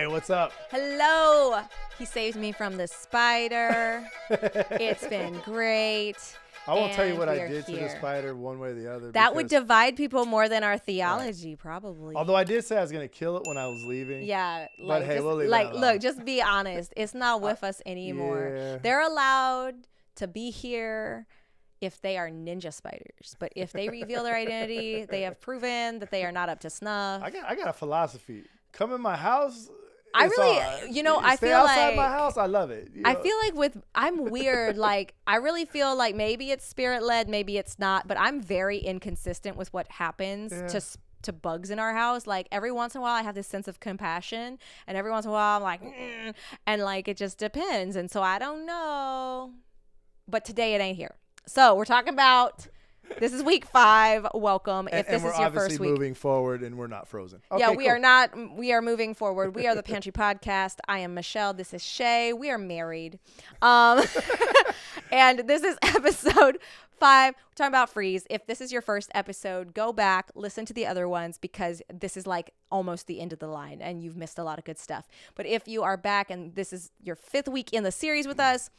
Hey, what's up? Hello. He saved me from the spider. It's been great. I won't tell you And what we I are did to the here. spider one way or the other. That would because- divide people more than our theology, probably. Although I did say I was going to kill it when I was leaving. Yeah, But hey, we'll leave that alone. look, just be honest. It's not with us anymore. yeah. They're allowed to be here if they are ninja spiders. But if they reveal their identity, they have proven that they are not up to snuff. I got a philosophy. Come in my house. I it's really, all right. I Stay feel outside my like house. I love it. I feel like I'm weird. Like, I really feel like maybe it's spirit led, maybe it's not, but I'm very inconsistent with what happens to bugs in our house. Like, every once in a while I have this sense of compassion, and every once in a while I'm like, and like, it just depends. And so I don't know, but today it ain't here. So we're talking about, this is week 5. Welcome. If this is your first week. We're moving forward and we're not frozen. Okay, Yeah, we cool. are not. We are moving forward. We are the Pantry Podcast. I am Michelle. This is Shay. We are married. And this is episode 5. We're talking about freeze. If this is your first episode, go back, listen to the other ones, because this is like almost the end of the line and you've missed a lot of good stuff. But if you are back and this is your 5th week in the series with us,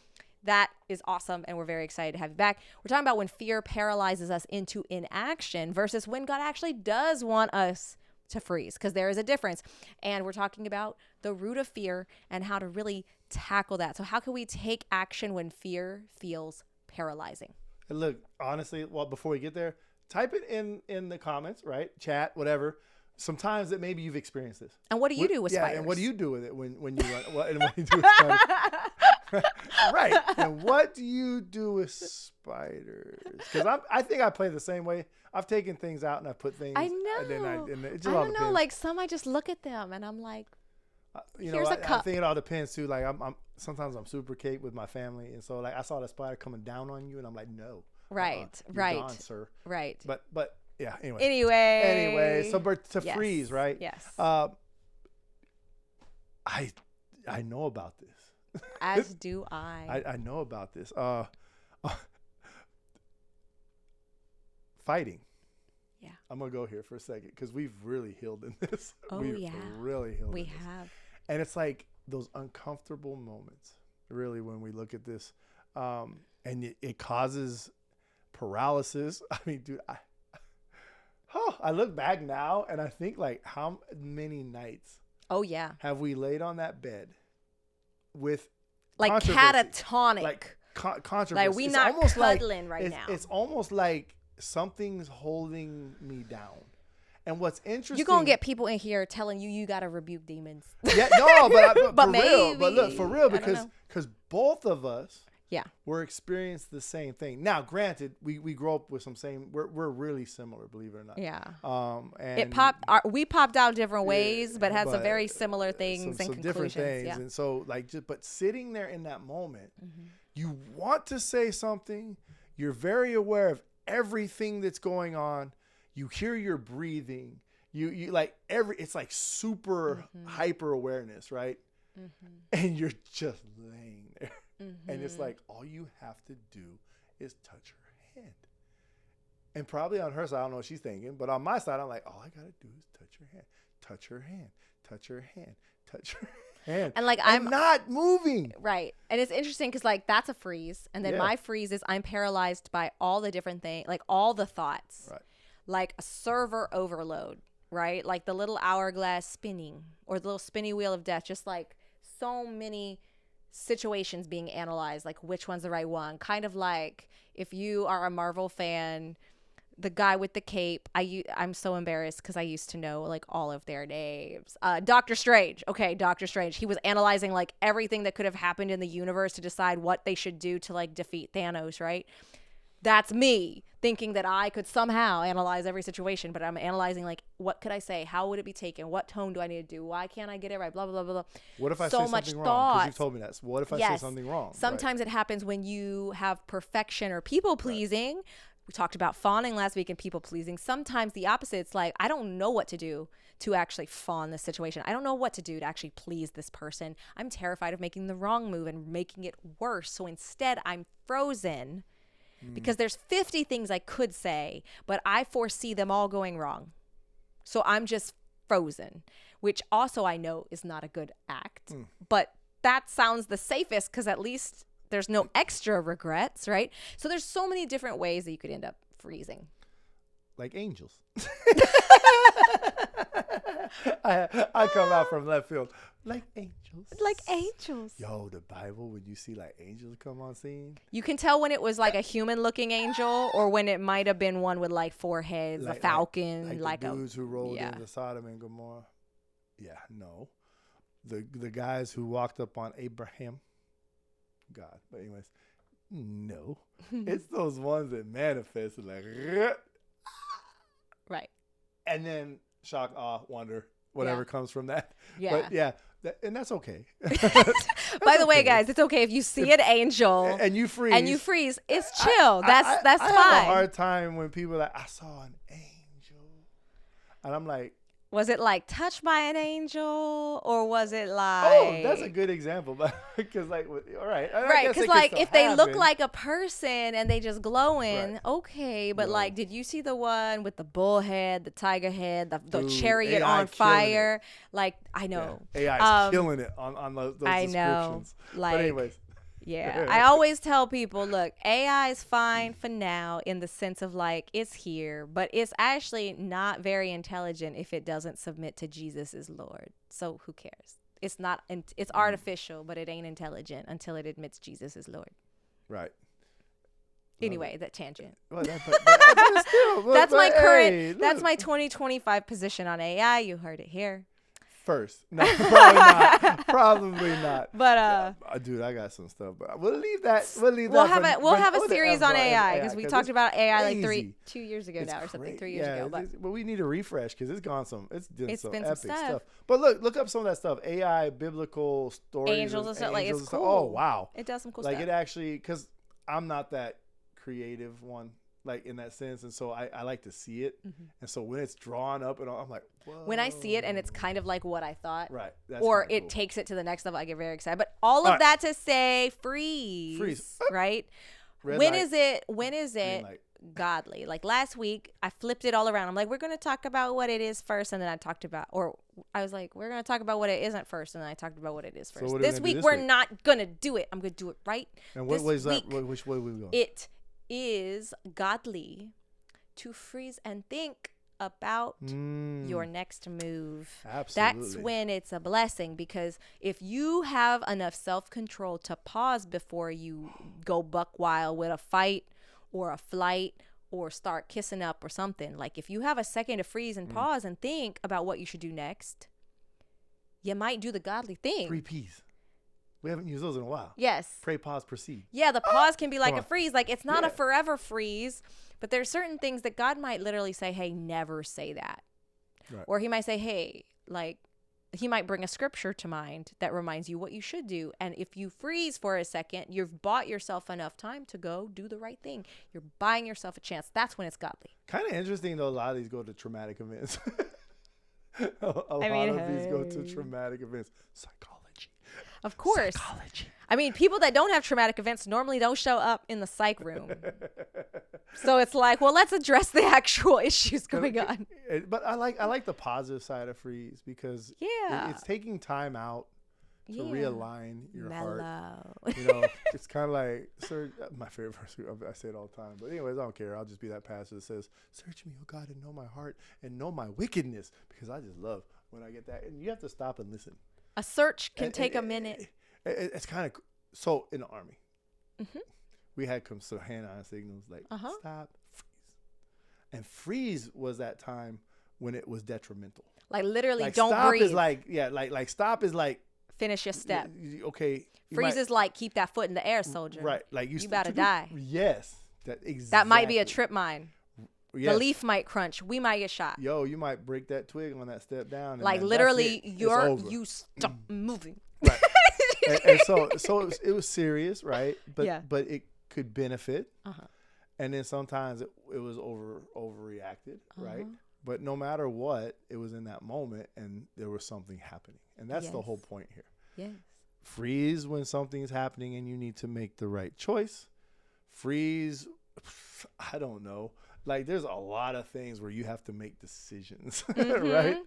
that is awesome, and we're very excited to have you back. We're talking about when fear paralyzes us into inaction versus when God actually does want us to freeze, because there is a difference. And we're talking about the root of fear and how to really tackle that. So how can we take action when fear feels paralyzing? And look, honestly, well, before we get there, type it in the comments, right? Chat, whatever. Sometimes that maybe you've experienced this. And what do you do with spiders? Yeah, and what do you do with it when you run? And what do you do with spiders? Right. And what do you do with spiders? Because I think I play the same way. I've taken things out and I put things. I know. And it just I all don't know. depends. Like, some I just look at them and I'm like, here's a I cup. think it all depends too. Like sometimes I'm super cape with my family, and so like I saw the spider coming down on you, and I'm like, no. Right. You're Right. gone, sir. Right. But yeah. Anyway. Anyway. So to Yes. freeze, right? Yes. I know about this. As do I. I know about this. Fighting. Yeah. I'm gonna go here for a second because we've really healed in this. Oh, we've yeah. really healed. We in this. have. And it's like those uncomfortable moments, really, when we look at this, and it causes paralysis. I mean, dude, I look back now and I think, like, how many nights Oh, yeah. have we laid on that bed with Like controversy? catatonic. Like controversy. Like, we It's not almost like- cuddling right it's, now. It's almost like something's holding me down. And what's interesting, You're going to get people in here telling you got to rebuke demons. yeah, no, but But for real, but look, maybe. for real, I don't know. because both of us Yeah. were experienced the same thing. Now, granted, we grow up with some same. We're really similar, believe it or not. Yeah. And It popped. We popped out different ways, but had some very similar things and some different conclusions. things. Yeah. And so, like, but sitting there in that moment, Mm-hmm. you want to say something. You're very aware of everything that's going on. You hear your breathing. You like it's like super hyper awareness, right? Mm-hmm. And you're just laying there. Mm-hmm. And it's like, all you have to do is touch her hand. And probably on her side, I don't know what she's thinking, but on my side, I'm like, all I got to do is touch her hand, touch her hand, touch her hand, touch her hand. And like, I'm not moving. Right. And it's interesting because, like, that's a freeze. And then Yeah. my freeze is I'm paralyzed by all the different things, like all the thoughts, Right. like a server overload, right? Like the little hourglass spinning or the little spinny wheel of death, just like so many situations being analyzed, like which one's the right one. Kind of like if you are a Marvel fan, the guy with the cape, I'm so embarrassed because I used to know like all of their names. Doctor Strange. Okay, Doctor Strange. He was analyzing like everything that could have happened in the universe to decide what they should do to like defeat Thanos, right? That's me thinking that I could somehow analyze every situation, but I'm analyzing like, what could I say? How would it be taken? What tone do I need to do? Why can't I get it right? Blah, blah, blah, blah. What if I So say much something wrong? Because thought. you've told me that. So what if I say Yes. something wrong? Sometimes it happens when you have perfection or people pleasing. We talked about fawning last week and people pleasing. Sometimes the opposite. It's like, I don't know what to do to actually fawn this situation. I don't know what to do to actually please this person. I'm terrified of making the wrong move and making it worse. So instead, I'm frozen because there's 50 things I could say, but I foresee them all going wrong. So I'm just frozen, which also I know is not a good act. But that sounds the safest because at least there's no extra regrets, right? So there's so many different ways that you could end up freezing. Like angels. I come out from left field. Like angels. Like angels. Yo, the Bible, when you see like angels come on scene. You can tell when it was like a human looking angel or when it might have been one with like 4 heads, a falcon, like the dudes who rolled into Sodom and Gomorrah. Yeah, no. The guys who walked up on Abraham. God. But anyways, no. It's those ones that manifested like right. And then shock, awe, wonder, whatever comes from that. Yeah. But yeah, and that's okay. By the way, guys, it's okay if you see an angel and you freeze. It's chill. That's fine. I have a hard time when people are like, I saw an angel. And I'm like, was it like touched by an angel or was it like? Oh, that's a good example. Because like, all right. Right, because like if they look like a person and they just glowing, okay. But like, did you see the one with the bull head, the tiger head, the chariot AI on fire? Like, I know. Yeah. AI is killing it on those I descriptions. know. Like, but anyways. Yeah, I always tell people, look, AI is fine for now in the sense of like it's here, but it's actually not very intelligent if it doesn't submit to Jesus as Lord. So who cares? It's not. It's artificial, but it ain't intelligent until it admits Jesus as Lord. Right. Anyway, that tangent. Well, That's my current. That's my 2025 position on AI. You heard it here. First. No, probably not. Probably not. But dude, I got some stuff, but we'll leave that. We'll have a series on AI because we talked about AI like 2 years ago now or something, 3 years ago. But we need a refresh because it's done some been epic some stuff. But look up some of that stuff. AI, biblical stories, angels and stuff. Like it's cool. Oh wow, it does some cool stuff. stuff. Like it actually, because I'm not that creative one. Like in that sense, and so I like to see it, and so when it's drawn up and all, I'm like, whoa. When I see it and it's kind of like what I thought, right? Or it takes it to the next level, I get very excited. But all of that to say, freeze, right? When is it godly? Like last week, I flipped it all around. I'm like, we're going to talk about what it is first, and then I was like, we're going to talk about what it isn't first, and then I talked about what it is first. So this week, we're not going to do it. I'm going to do it right. And what way is that? Which way are we going? It is godly to freeze and think about your next move. Absolutely. That's when it's a blessing, because if you have enough self-control to pause before you go buck wild with a fight or a flight or start kissing up or something, like if you have a second to freeze and pause and think about what you should do next, you might do the godly thing. 3 P's. We haven't used those in a while. Yes. Pray, pause, proceed. Yeah, the pause can be like a freeze. Like it's not a forever freeze, but there's certain things that God might literally say, hey, never say that. Right. Or he might say, hey, like he might bring a scripture to mind that reminds you what you should do. And if you freeze for a second, you've bought yourself enough time to go do the right thing. You're buying yourself a chance. That's when it's godly. Kind of interesting, though. A lot of these go to traumatic events. a lot of these go to traumatic events. Psychology. Of course. Psychology. I mean, people that don't have traumatic events normally don't show up in the psych room. So it's like, well, let's address the actual issues going on. But I like the positive side of freeze because it's taking time out to realign your heart. You know, it's kind of like, my favorite verse, I say it all the time. But anyways, I don't care. I'll just be that pastor that says, search me, oh God, and know my heart and know my wickedness, because I just love when I get that. And you have to stop and listen. A search can take a minute. It's kind of so in the Army. We had some hand-eye signals like stop, freeze, and freeze was that time when it was detrimental. Like literally, like don't stop breathe. Is like stop is like finish your step. Okay, freeze is like keep that foot in the air, soldier. Right, like you about to die. Yes, exactly. That might be a trip mine. Yes. The leaf might crunch. We might get shot. Yo, you might break that twig on that step down. Like literally, you stop moving. Right. and so it was serious, right? But it could benefit. And then sometimes it was overreacted, right? But no matter what, it was in that moment, and there was something happening, and that's the whole point here. Yes. Freeze when something's happening and you need to make the right choice. Freeze, I don't know. Like, there's a lot of things where you have to make decisions, right?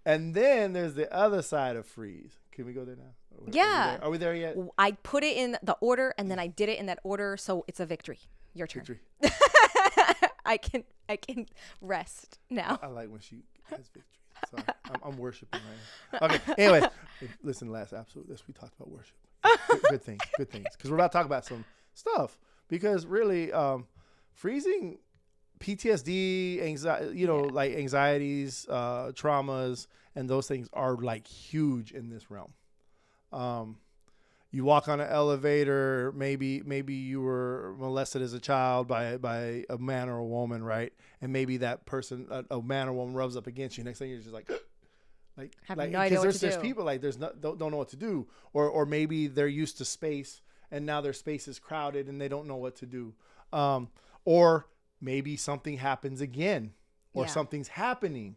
And then there's the other side of freeze. Can we go there now? Yeah. Are we there yet? I put it in the order, and then I did it in that order, so it's a victory. Your turn. Victory. I can rest now. I like when she has victory. Sorry, I'm worshiping right now. Okay. Anyway, listen. Last episode, we talked about worship. Good things. Because we're about to talk about some stuff. Because really, freezing, PTSD, anxiety, like anxieties, traumas, and those things are like huge in this realm. You walk on an elevator, maybe you were molested as a child by a man or a woman, right? And maybe that person, a man or woman, rubs up against you. Next thing you're just like have no idea what to there's do. people like don't know what to do, or maybe they're used to space and now their space is crowded and they don't know what to do, or maybe something happens again, or something's happening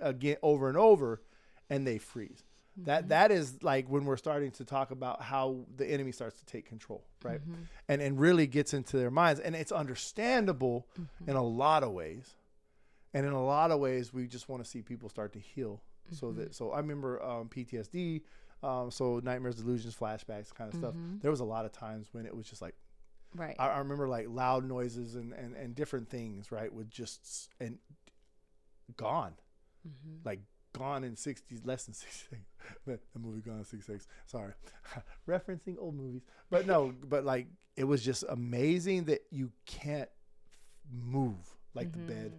again over and over, and they freeze. That is like when we're starting to talk about how the enemy starts to take control, right? And really gets into their minds. And it's understandable in a lot of ways. And in a lot of ways, we just want to see people start to heal. So I remember PTSD, so nightmares, delusions, flashbacks, kind of stuff. There was a lot of times when it was just like, right. I remember like loud noises and different things, right? Would just, and gone, like gone in less than 60 seconds. The movie Gone in 60 Seconds. Sorry. Referencing old movies. But no, but like, it was just amazing that you can't move like the bed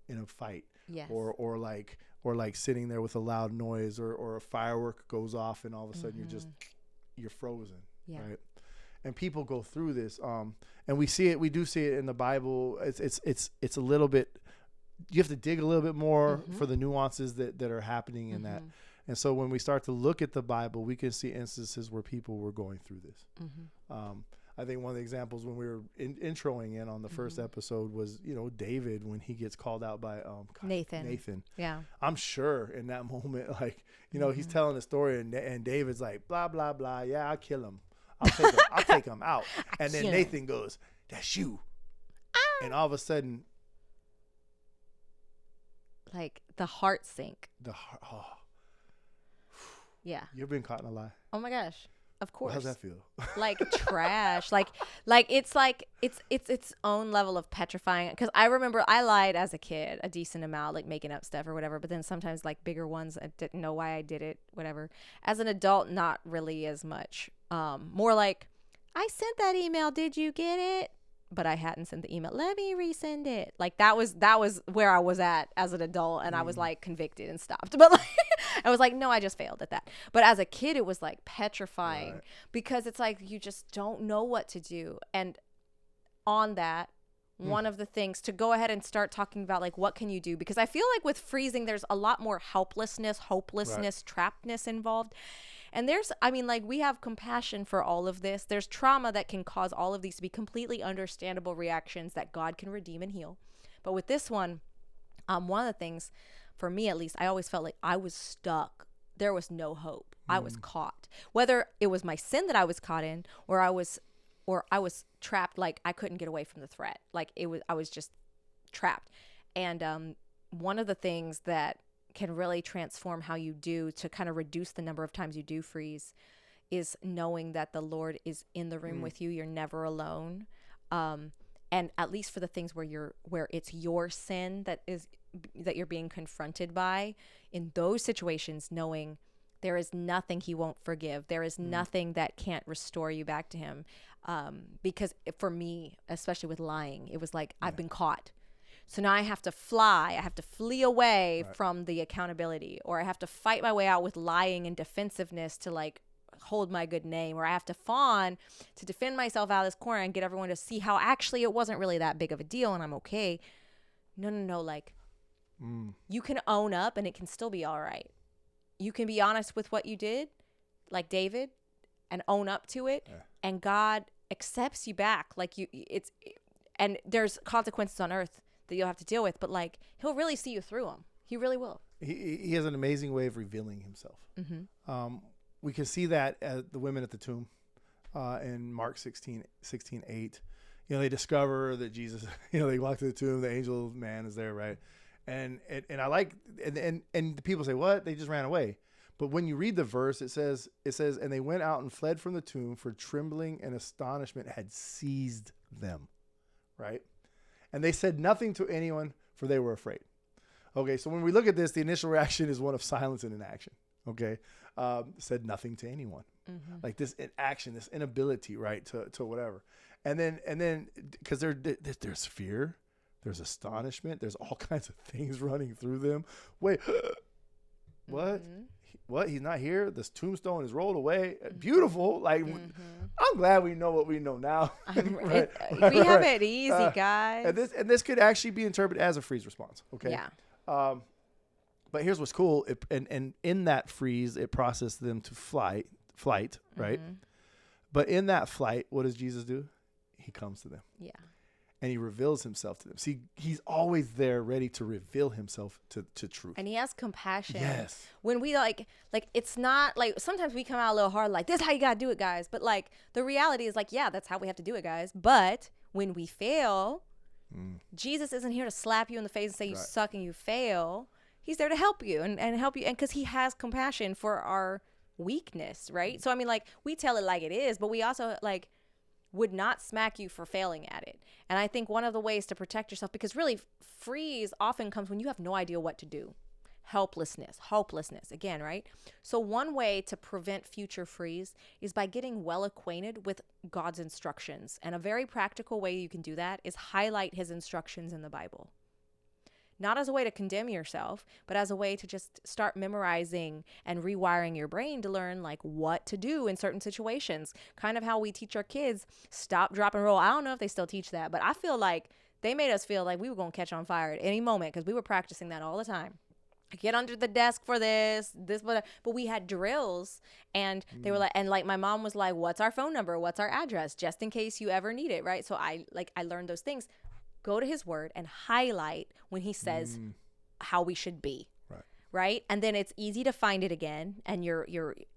in a fight. Yes. Or like sitting there with a loud noise, or a firework goes off and all of a sudden you're frozen. Yeah. Right. And people go through this. And we do see it in the Bible. It's a little bit, you have to dig a little bit more for the nuances that are happening in that. And so when we start to look at the Bible, we can see instances where people were going through this. I think one of the examples when we were introing in on the first episode was, David, when he gets called out by Nathan. Yeah. I'm sure in that moment, like, he's telling the story and David's like, blah, blah, blah. Yeah, I'll kill him. I'll take him out. And then Nathan goes, that's you. And all of a sudden, like the heart sink. Yeah. You've been caught in a lie. Oh my gosh. Of course. How's that feel? Like trash. Like it's its own level of petrifying. Because I remember I lied as a kid a decent amount, like making up stuff or whatever. But then sometimes like bigger ones, I didn't know why I did it, whatever. As an adult, not really as much. More like, I sent that email. Did you get it? But I hadn't sent the email. Let me resend it. Like that was where I was at as an adult, and I was like convicted and stopped. But like, I was like, no, I just failed at that. But as a kid, it was like petrifying because it's like you just don't know what to do. And on that, one of the things to go ahead and start talking about like what can you do, because I feel like with freezing, there's a lot more helplessness, hopelessness, trappedness involved. And we have compassion for all of this. There's trauma that can cause all of these to be completely understandable reactions that God can redeem and heal. But with this one of the things, for me at least, I always felt like I was stuck. There was no hope. I was caught. Whether it was my sin that I was caught in, or I was trapped, like I couldn't get away from the threat. Like I was just trapped. And one of the things that can really transform how you do to kind of reduce the number of times you do freeze is knowing that the Lord is in the room with you. You're never alone. And at least for the things where it's your sin that you're being confronted by, in those situations, knowing there is nothing he won't forgive. There is nothing that can't restore you back to him. Because for me, especially with lying, it was like, I've been caught. So now I have to flee away from the accountability, or I have to fight my way out with lying and defensive-ness to like hold my good name, or I have to fawn to defend myself out of this corner and get everyone to see how actually it wasn't really that big of a deal and I'm okay. No, like you can own up and it can still be all right. You can be honest with what you did, like David, and own up to it, and God accepts you back. Like and there's consequences on earth that you'll have to deal with, but like he'll really see you through them. He really will. He has an amazing way of revealing himself. We can see that at the women at the tomb in Mark 16:8. They discover that Jesus, they walk to the tomb, the angel man is there, right? And I like, and the people say, what? They just ran away. But when you read the verse, it says, and they went out and fled from the tomb, for trembling and astonishment had seized them. Right? And they said nothing to anyone, for they were afraid. Okay, so when we look at this, the initial reaction is one of silence and inaction. Okay, said nothing to anyone. Like this inaction, this inability, right, to whatever. And then because there's fear, there's astonishment, there's all kinds of things running through them. Wait, what? What? He's not here? This tombstone is rolled away. Beautiful. Like, I'm glad we know what we know now. Right, we have it easy, guys. And this could actually be interpreted as a freeze response. Okay. Yeah. But here's what's cool. And in that freeze, it processed them to flight, right? But in that flight, what does Jesus do? He comes to them. Yeah. And he reveals himself to them. See, he's always there ready to reveal himself to truth. And he has compassion. Yes. When we like it's not like, sometimes we come out a little hard, like, this is how you got to do it, guys. But like, the reality is like, yeah, that's how we have to do it, guys. But when we fail, Jesus isn't here to slap you in the face and say you suck and you fail. He's there to help you and help you. And because he has compassion for our weakness, right? So, I mean, like, we tell it like it is, but we also like would not smack you for failing at it. And I think one of the ways to protect yourself, because really freeze often comes when you have no idea what to do. Hopelessness again, right? So one way to prevent future freeze is by getting well acquainted with God's instructions. And a very practical way you can do that is highlight his instructions in the Bible. Not as a way to condemn yourself, but as a way to just start memorizing and rewiring your brain to learn like what to do in certain situations. Kind of how we teach our kids stop, drop, and roll. I don't know if they still teach that, but I feel like they made us feel like we were going to catch on fire at any moment because we were practicing that all the time. Get under the desk for this, but we had drills, and they were like, and like my mom was like, what's our phone number? What's our address? Just in case you ever need it, right? So I learned those things. Go to his word and highlight when he says how we should be. Right. And then it's easy to find it again, and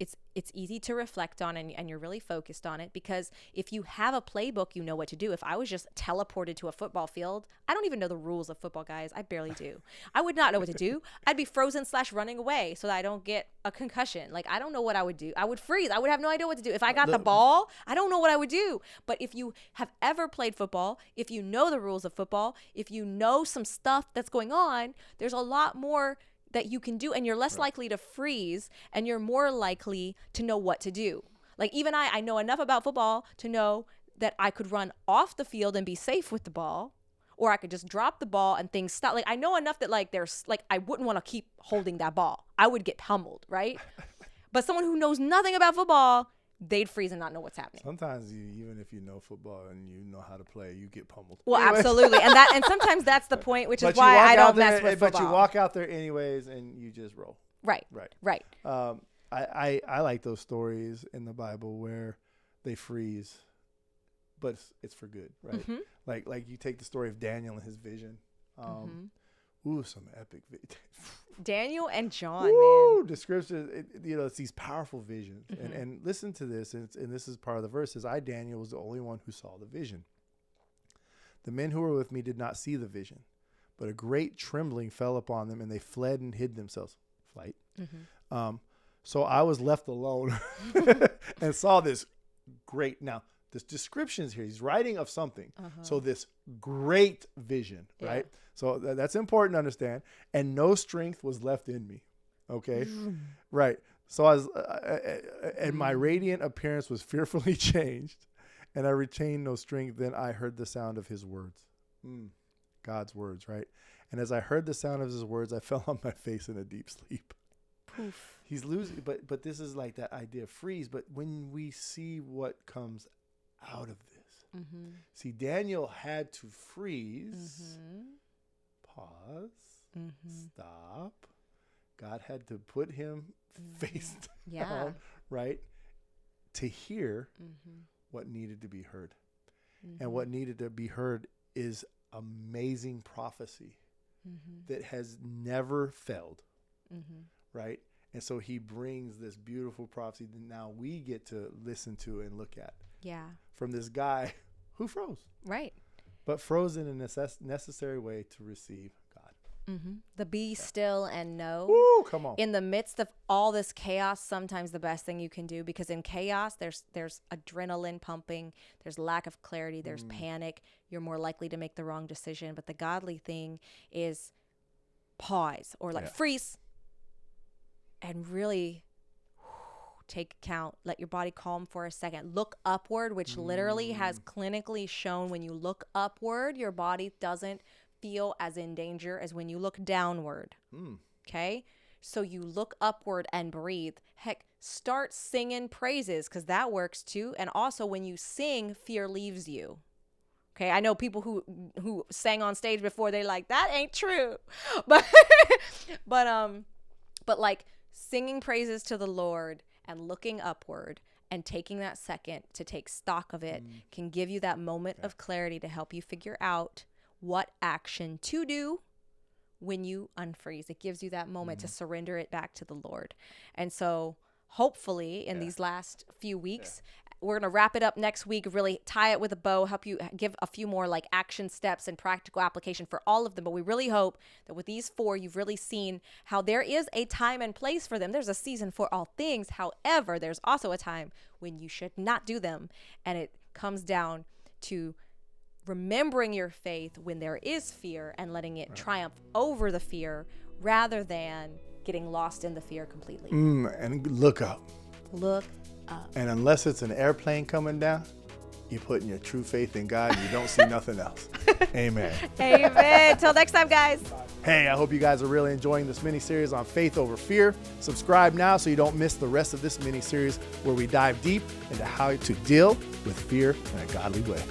it's easy to reflect on, and you're really focused on it, because if you have a playbook, you know what to do. If I was just teleported to a football field, I don't even know the rules of football, guys. I barely do. I would not know what to do. I'd be frozen / running away so that I don't get a concussion. Like, I don't know what I would do. I would freeze. I would have no idea what to do. If I got the ball, I don't know what I would do. But if you have ever played football, if you know the rules of football, if you know some stuff that's going on, there's a lot more that you can do, and you're less likely to freeze, and you're more likely to know what to do. Like, even I know enough about football to know that I could run off the field and be safe with the ball, or I could just drop the ball and things stop. Like, I know enough that like there's like, I wouldn't want to keep holding that ball. I would get pummeled, right? But someone who knows nothing about football, they'd freeze and not know what's happening. Sometimes even if you know football and you know how to play, you get pummeled. Well, absolutely. And sometimes that's the point, which is why I don't mess with football. But you walk out there anyways and you just roll. Right. I like those stories in the Bible where they freeze, but it's for good, right? Like you take the story of Daniel and his vision. Ooh, some epic Daniel and John, man. Description, it's these powerful visions. And listen to this, and this is part of the verse, says, I, Daniel, was the only one who saw the vision. The men who were with me did not see the vision, but a great trembling fell upon them, and they fled and hid themselves. Flight. So I was left alone and saw this great, now, this descriptions here, he's writing of something. So this great vision, right? So that's important to understand. And no strength was left in me. Okay. Right. So I was, and my radiant appearance was fearfully changed, and I retained no strength. Then I heard the sound of his words, God's words, right? And as I heard the sound of his words, I fell on my face in a deep sleep. Poof. He's losing, but this is like that idea of freeze. But when we see what comes out of this, see, Daniel had to freeze, pause, stop. God had to put him face down, right, to hear what needed to be heard. And what needed to be heard is amazing prophecy that has never failed, right? And so he brings this beautiful prophecy that now we get to listen to and look at. Yeah. From this guy who froze. Right. But froze in a necessary way to receive God. The be still and know. Woo, come on. In the midst of all this chaos, sometimes the best thing you can do, because in chaos, there's adrenaline pumping, there's lack of clarity, there's panic. You're more likely to make the wrong decision. But the godly thing is pause or freeze and really take account. Let your body calm for a second. Look upward, which literally has clinically shown when you look upward, your body doesn't feel as in danger as when you look downward. Okay? So you look upward and breathe. Heck, start singing praises, because that works too. And also when you sing, fear leaves you. Okay? I know people who sang on stage before, they're like, that ain't true. But like singing praises to the Lord and looking upward and taking that second to take stock of it can give you that moment of clarity to help you figure out what action to do when you unfreeze. It gives you that moment to surrender it back to the Lord. And so hopefully in these last few weeks, we're going to wrap it up next week, really tie it with a bow, help you give a few more like action steps and practical application for all of them. But we really hope that with these 4, you've really seen how there is a time and place for them. There's a season for all things. However, there's also a time when you should not do them. And it comes down to remembering your faith when there is fear and letting it triumph over the fear rather than getting lost in the fear completely. And look up. Look up. And unless it's an airplane coming down, you're putting your true faith in God and you don't see nothing else. Amen. Amen. Till next time, guys. Hey, I hope you guys are really enjoying this mini-series on faith over fear. Subscribe now so you don't miss the rest of this mini-series where we dive deep into how to deal with fear in a godly way.